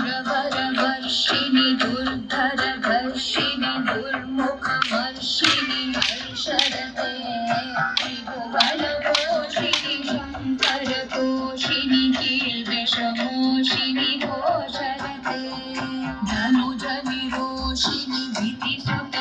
सुरवरवर्षिणि दुर्धरधर्षिणि दुर्मुखमर्षिणि हर्षरते त्रिभुवनपोषिणि शङ्करतोषिणि कीर्तिशमोषिणि घोषरते धनुजनिरोषिणि भीतिसुत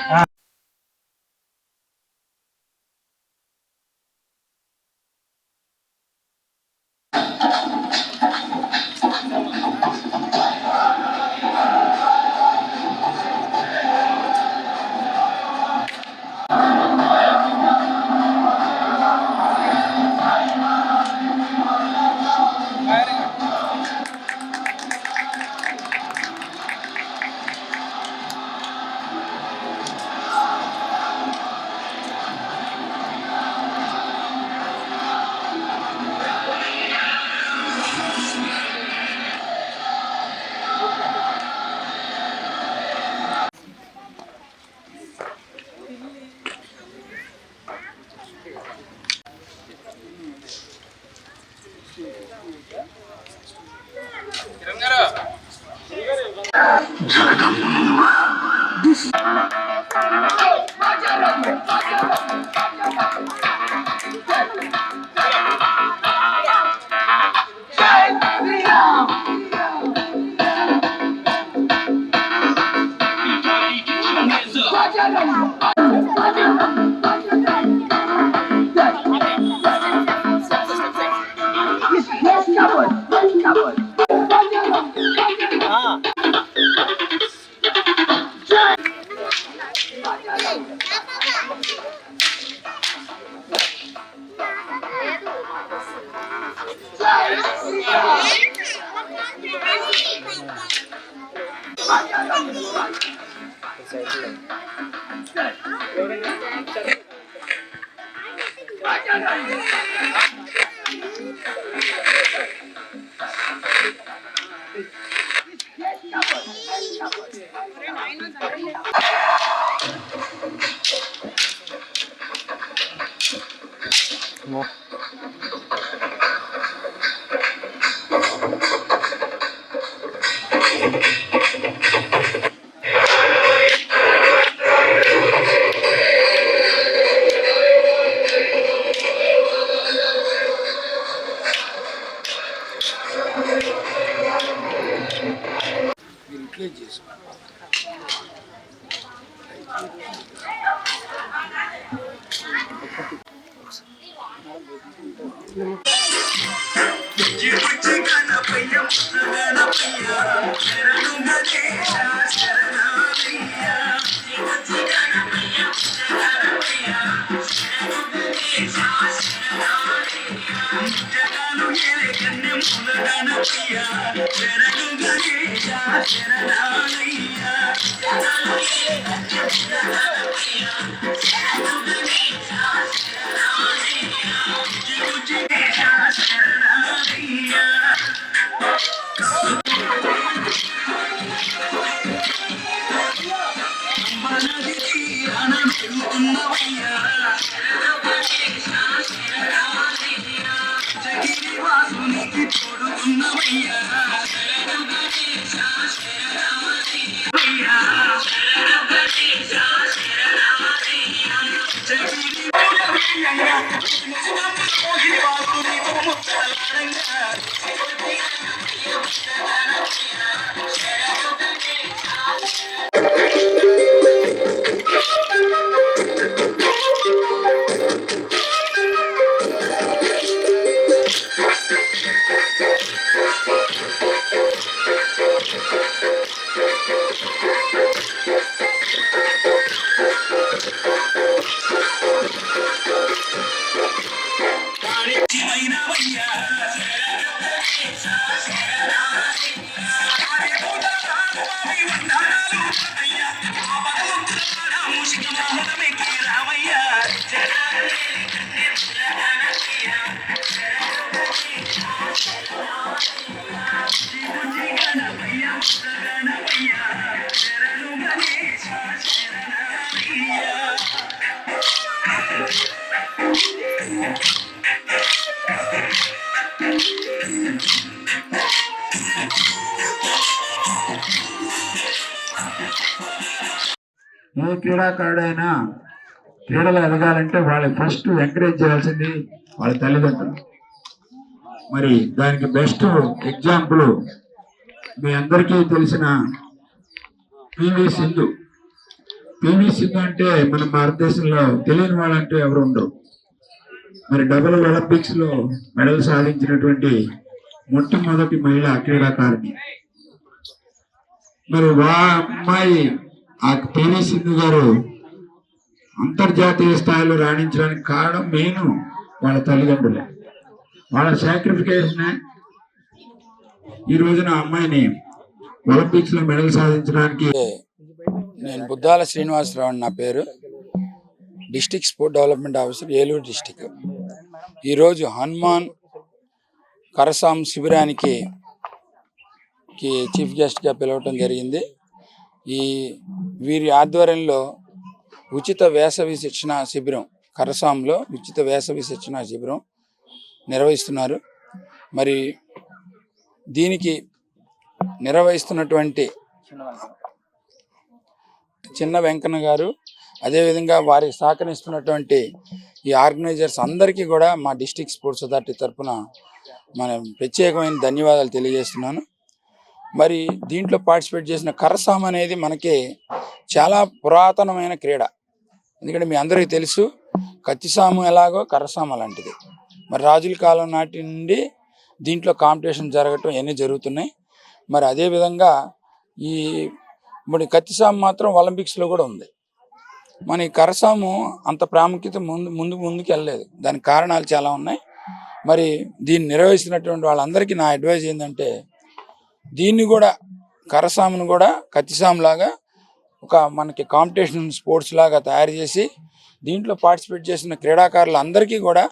ఏ క్రీడాకారుడైనా క్రీడలు ఎదగాలంటే వాళ్ళకి ఫస్ట్ ఎంకరేజ్ చేయాల్సింది వాళ్ళ తల్లిదండ్రులు. మరి దానికి బెస్ట్ ఎగ్జాంపుల్ మీ అందరికీ తెలిసిన పివి సింధు. పివి సింధు అంటే మన భారతదేశంలో తెలియని వాళ్ళంటూ ఎవరు ఉండరు. మరి డబుల్ ఒలింపిక్స్ లో మెడల్ సాధించినటువంటి మొట్టమొదటి మహిళా క్రీడాకారిణి. మరి అమ్మాయి ఆ పివి సింధు గారు అంతర్జాతీయ స్థాయిలో రాణించడానికి కారణం మెయిన్ వాళ్ళ తల్లిదండ్రులే. వాళ్ళ సాక్రిఫికేషన్ ఈ రోజున అమ్మాయిని ఒలింపిక్స్ లో మెడల్ సాధించడానికి. నేను బుద్దాల శ్రీనివాసరావు నా పేరు, district sport development officer, Eluru district. ఈరోజు హనుమాన్ కరసాం శిబిరానికి చీఫ్ గెస్ట్గా పిలవటం జరిగింది. వీరి ఆధ్వర్యంలో ఉచిత వేసవి శిక్షణ శిబిరం, కరసాంలో ఉచిత వేసవి శిక్షణ శిబిరం నిర్వహిస్తున్నారు. మరి దీనికి నిర్వహిస్తున్నటువంటి చిన్న వెంకన్న గారు, అదేవిధంగా వారికి సహకరిస్తున్నటువంటి ఈ ఆర్గనైజర్స్ అందరికీ కూడా మా డిస్ట్రిక్ట్ స్పోర్ట్స్ అథారిటీ తరఫున మనం ప్రత్యేకమైన ధన్యవాదాలు తెలియజేస్తున్నాను. మరి దీంట్లో పార్టిసిపేట్ చేసిన కరసాం అనేది మనకి చాలా పురాతనమైన క్రీడ. ఎందుకంటే మీ అందరికీ తెలుసు, కత్తిసాము ఎలాగో కర్రసాము అలాంటిది. మరి రాజుల కాలం నాటి నుండి దీంట్లో కాంపిటీషన్ జరగటం ఇవన్నీ జరుగుతున్నాయి. మరి అదేవిధంగా ఇప్పుడు కత్తిసాము మాత్రం ఒలింపిక్స్లో కూడా ఉంది. మన ఈ కర్రసాము అంత ప్రాముఖ్యత ముందుకు వెళ్ళలేదు. దానికి కారణాలు చాలా ఉన్నాయి. మరి దీన్ని నిర్వహిస్తున్నటువంటి వాళ్ళందరికీ నా అడ్వైజ్ ఏంటంటే, దీన్ని కూడా కర్రసామును కూడా కత్తిసాము లాగా ఒక మనకి కాంపిటీషన్ స్పోర్ట్స్ లాగా తయారు చేసి దీంట్లో పార్టిసిపేట్ చేసిన క్రీడాకారులందరికీ కూడా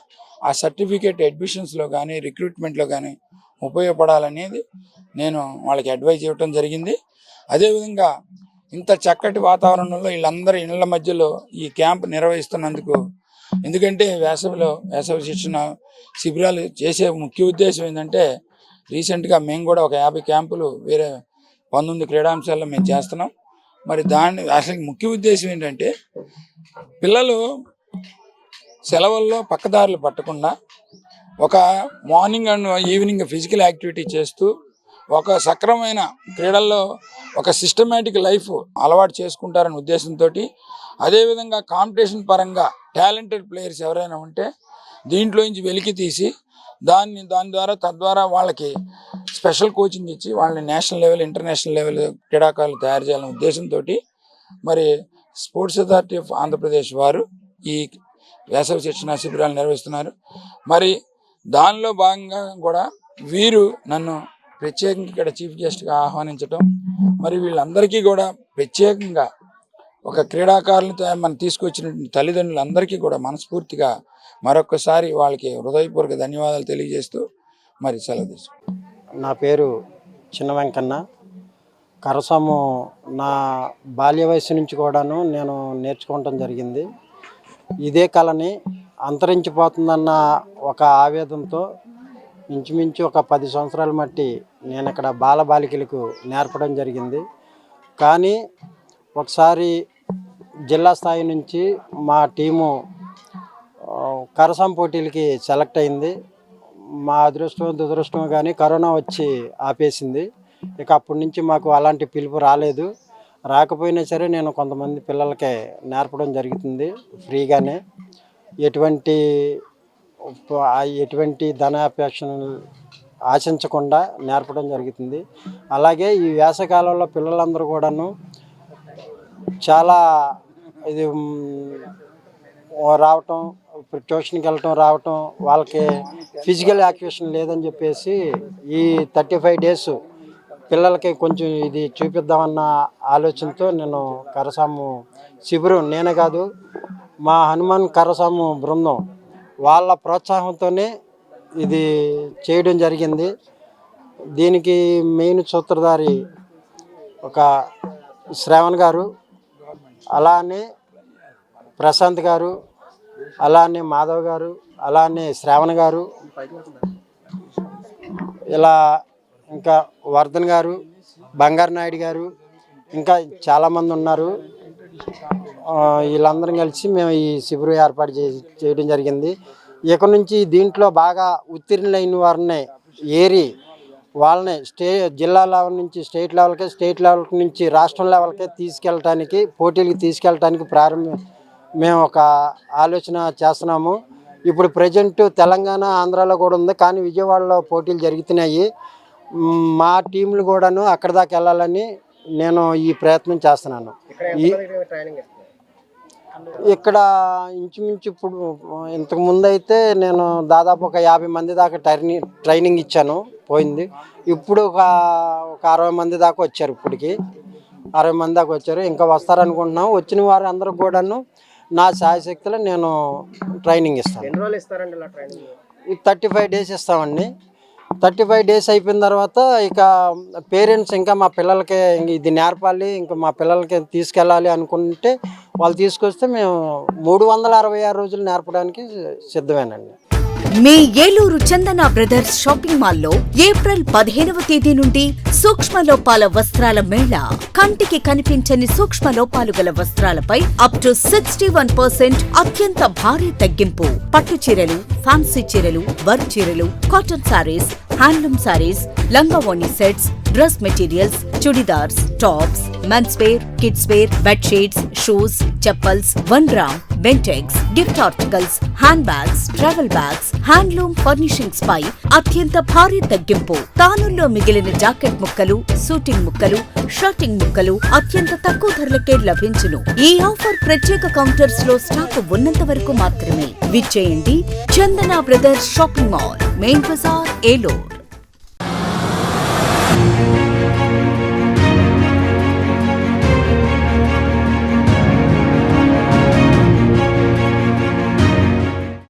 ఆ సర్టిఫికేట్ అడ్మిషన్స్లో కానీ రిక్రూట్మెంట్లో కానీ ఉపయోగపడాలనేది నేను వాళ్ళకి అడ్వైజ్ ఇవ్వటం జరిగింది. అదేవిధంగా ఇంత చక్కటి వాతావరణంలో వీళ్ళందరి ఇళ్ళ మధ్యలో ఈ క్యాంప్ నిర్వహిస్తున్నందుకు, ఎందుకంటే వేసవి శిక్షణ శిబిరాలు చేసే ముఖ్య ఉద్దేశం ఏంటంటే, రీసెంట్గా మేము కూడా ఒక 50 క్యాంపులు వేరే 19 క్రీడాంశాల్లో మేము చేస్తున్నాం. మరి అసలు ముఖ్య ఉద్దేశం ఏంటంటే, పిల్లలు సెలవుల్లో పక్కదారులు పట్టకుండా ఒక morning and evening physical activity చేస్తూ ఒక సక్రమైన క్రీడల్లో ఒక సిస్టమేటిక్ లైఫ్ అలవాటు చేసుకుంటారనే ఉద్దేశంతో, అదేవిధంగా కాంపిటీషన్ పరంగా టాలెంటెడ్ ప్లేయర్స్ ఎవరైనా ఉంటే దీంట్లో నుంచి వెలికి తీసి తద్వారా వాళ్ళకి స్పెషల్ కోచింగ్ ఇచ్చి వాళ్ళని నేషనల్ లెవెల్, ఇంటర్నేషనల్ లెవెల్ క్రీడాకారులు తయారు చేయాలనే ఉద్దేశంతో మరి స్పోర్ట్స్ అథారిటీ ఆఫ్ ఆంధ్రప్రదేశ్ వారు ఈ వేసవి శిక్షణ శిబిరాలు నిర్వహిస్తున్నారు. మరి దానిలో భాగంగా కూడా వీరు నన్ను ప్రత్యేకంగా ఇక్కడ చీఫ్ గెస్ట్గా ఆహ్వానించటం, మరి వీళ్ళందరికీ కూడా ప్రత్యేకంగా ఒక క్రీడాకారులతో మనం తీసుకొచ్చిన తల్లిదండ్రులందరికీ కూడా మనస్ఫూర్తిగా మరొకసారి వాళ్ళకి హృదయపూర్వక ధన్యవాదాలు తెలియజేస్తూ మరి సెలవు తీసుకుంటాను. నా పేరు చిన్న వెంకన్న. కరసాము నా బాల్య వయసు నుంచి కూడాను నేను నేర్చుకోవటం జరిగింది. ఇదే కళని అంతరించిపోతుందన్న ఒక ఆవేదనతో ఇంచుమించు ఒక 10 సంవత్సరాల మట్టి నేను ఇక్కడ బాలబాలికలకు నేర్పడం జరిగింది. కానీ ఒకసారి జిల్లా స్థాయి నుంచి మా టీము కరసాం పోటీలకి సెలెక్ట్ అయింది. మా అదృష్టం దురదృష్టం కానీ కరోనా వచ్చి ఆపేసింది. ఇక అప్పటి నుంచి మాకు అలాంటి పిలుపు రాలేదు. రాకపోయినా సరే నేను కొంతమంది పిల్లలకి నేర్పడం జరుగుతుంది ఫ్రీగానే. ఎటువంటి ధనాపేక్షను ఆశించకుండా నేర్పడం జరుగుతుంది. అలాగే ఈ వేసవకాలంలో పిల్లలందరూ కూడాను చాలా ఇది రావటం, ట్యూషన్కి రావటం, వాళ్ళకి ఫిజికల్ యాక్టివేషన్ లేదని చెప్పేసి ఈ 35 days పిల్లలకి కొంచెం ఇది చూపిద్దామన్న ఆలోచనతో నేను కరసాము శిబిరం, నేనే కాదు మా హనుమాన్ కరసాము బృందం వాళ్ళ ప్రోత్సాహంతోనే ఇది చేయడం జరిగింది. దీనికి మెయిన్ సూత్రధారి ఒక శ్రావణ్ గారు, అలానే ప్రశాంత్ గారు, అలానే మాధవ్ గారు, అలానే శ్రావణ్ గారు, ఇలా ఇంకా వర్ధన్ గారు, బంగారు నాయుడు గారు, ఇంకా చాలామంది ఉన్నారు. వీళ్ళందరం కలిసి మేము ఈ శిబిరం ఏర్పాటు చేయడం జరిగింది. ఇక నుంచి దీంట్లో బాగా ఉత్తీర్ణులైన వారిని ఏరి వాళ్ళని జిల్లా లెవెల్ నుంచి స్టేట్ లెవెల్కి, స్టేట్ లెవెల్ నుంచి రాష్ట్రం లెవెల్కి తీసుకెళ్ళటానికి, పోటీలకు తీసుకెళ్ళటానికి మేము ఒక ఆలోచన చేస్తున్నాము. ఇప్పుడు ప్రజెంట్ తెలంగాణ, ఆంధ్రాలో కూడా ఉంది, కానీ విజయవాడలో పోటీలు జరుగుతున్నాయి. మా టీంలు కూడాను అక్కడ దాకా వెళ్ళాలని నేను ఈ ప్రయత్నం చేస్తున్నాను. ఇక్కడ ఇంచుమించు ఇప్పుడు ఇంతకుముందు అయితే నేను దాదాపు ఒక 50 మంది దాకా ట్రైనింగ్ ఇచ్చాను, పోయింది. ఇప్పుడు ఒక 60 మంది దాకా వచ్చారు. ఇప్పటికి 60 మంది దాకా వచ్చారు, ఇంకా వస్తారనుకుంటున్నాం. వచ్చిన వారు అందరూ కూడాను నా శాయశక్తిలో నేను ట్రైనింగ్ ఇస్తాను. 35 డేస్ ఇస్తామండి. 35 డేస్ అయిపోయిన తర్వాత ఇక పేరెంట్స్ ఇంకా మా పిల్లలకి ఇది నేర్పాలి, ఇంకా మా పిల్లలకి తీసుకెళ్ళాలి అనుకుంటే వాళ్ళు తీసుకొస్తే మేము 366 రోజులు నేర్పడానికి సిద్ధమేనండి. మీ ఏలూరు చందన బ్రదర్స్ షాపింగ్ మాల్లో ఏప్రిల్ 15వ తేదీ నుండి సూక్ష్మ లోపాల వస్త్రాల మేళా. కంటికి కనిపించని సూక్ష్మ లోపాలు గల వస్త్రాలపై అప్ టు 61% అత్యంత భారీ తగ్గింపు. పట్టు చీరలు, ఫ్యాన్సీ చీరలు, వర్క్ చీరలు, కాటన్ సారీస్, హ్యాండ్లూమ్ సారీస్, లంగావోణి sets, dress materials, churidars, tops, men's wear, kids wear, bedsheets, shoes, chappals, 1 gram, Bentex, gift articles, hand bags, travel bags, handloom furnishings పై అత్యంత భారీ తగ్గింపు. తానుల్లో మిగిలిన జాకెట్ ముక్కలు, సూటింగ్ ముక్కలు, షర్టింగ్ ముక్కలు అత్యంత తక్కువ ధరలకే లభించును. ఈ ఆఫర్ ప్రత్యేక కౌంటర్స్ లో స్టాక్ ఉన్నంత వరకు మాత్రమే. విచ్చేయండి Chandana brothers shopping mall, main bazaar, Eluru.